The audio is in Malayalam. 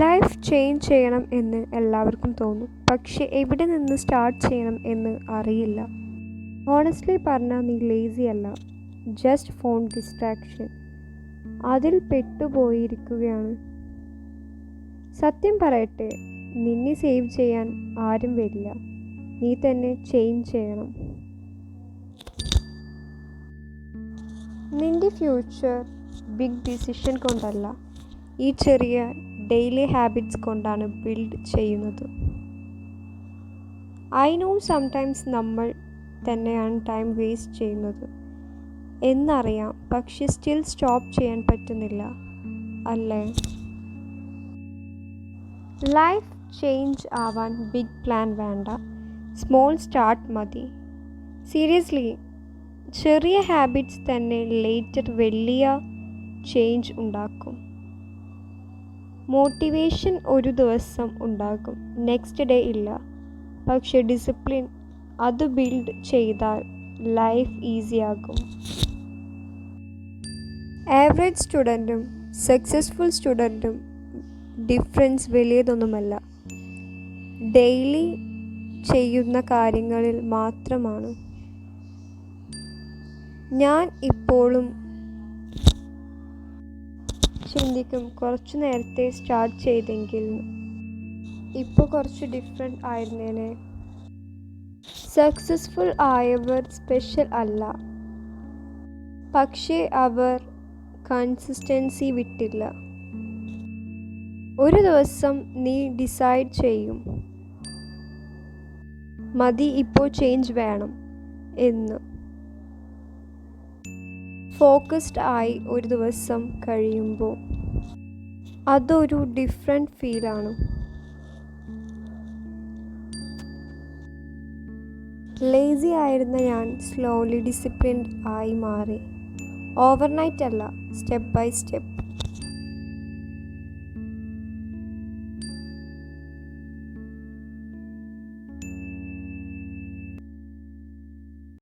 ലൈഫ് ചേഞ്ച് ചെയ്യണം എന്ന് എല്ലാവർക്കും തോന്നും, പക്ഷെ എവിടെ നിന്ന് സ്റ്റാർട്ട് ചെയ്യണം എന്ന് അറിയില്ല. ഓണസ്റ്റ്ലി പറഞ്ഞാൽ നീ ലേസി അല്ല, ജസ്റ്റ് ഫോൺ ഡിസ്ട്രാക്ഷൻ അതിൽ പെട്ടുപോയിരിക്കുകയാണ്. സത്യം പറയട്ടെ, നിന്നെ സേവ് ചെയ്യാൻ ആരും വരില്ല, നീ തന്നെ ചേഞ്ച് ചെയ്യണം. നിന്റെ ഫ്യൂച്ചർ ബിഗ് ഡിസിഷൻ കൊണ്ടല്ല, ഈ ചെറിയ ഡെയിലി ഹാബിറ്റ്സ് കൊണ്ടാണ് ബിൽഡ് ചെയ്യുന്നത്. ഐ നോ സംടൈംസ് നമ്മൾ തന്നെയാണ് ടൈം വേസ്റ്റ് ചെയ്യുന്നത് എന്നറിയാം, പക്ഷെ സ്റ്റിൽ സ്റ്റോപ്പ് ചെയ്യാൻ പറ്റുന്നില്ല, അല്ലേ? ലൈഫ് ചേഞ്ച് ആവാൻ ബിഗ് പ്ലാൻ വേണ്ട, സ്മോൾ സ്റ്റാർട്ട് മതി. സീരിയസ്ലി, ചെറിയ ഹാബിറ്റ്സ് തന്നെ ലേറ്റർ വലിയ ചേഞ്ച് ഉണ്ടാക്കും. മോട്ടിവേഷൻ ഒരു ദിവസം ഉണ്ടാകും, നെക്സ്റ്റ് ഡേ ഇല്ല. പക്ഷെ ഡിസിപ്ലിൻ അത് ബിൽഡ് ചെയ്താൽ ലൈഫ് ഈസിയാകും. ആവറേജ് സ്റ്റുഡൻറ്റും സക്സസ്ഫുൾ സ്റ്റുഡൻറ്റും ഡിഫറൻസ് വലിയതൊന്നുമല്ല, ഡെയിലി ചെയ്യുന്ന കാര്യങ്ങളിൽ മാത്രമാണ്. ഞാൻ ഇപ്പോഴും ചിന്തിക്കും, കുറച്ചു നേരത്തെ സ്റ്റാർട്ട് ചെയ്തെങ്കിൽ ഇപ്പോൾ കുറച്ച് ഡിഫറെൻ്റ് ആയിരുന്നേനെ. സക്സസ്ഫുൾ ആയവർ സ്പെഷ്യൽ അല്ല, പക്ഷേ അവർ കൺസിസ്റ്റൻസി വിട്ടില്ല. ഒരു ദിവസം നീ ഡിസൈഡ് ചെയ്യും, മതി, ഇപ്പോൾ ചേഞ്ച് വേണം എന്ന്. ഫോക്കസ്ഡ് ആയി ഒരു ദിവസം കഴിയുമ്പോൾ അതൊരു ഡിഫറെൻ്റ് ഫീലാണ്. ലേസി ആയിരുന്ന ഞാൻ സ്ലോലി ഡിസിപ്ലിൻഡ് ആയി മാറി. ഓവർനൈറ്റ് അല്ല, സ്റ്റെപ്പ് ബൈ സ്റ്റെപ്പ്.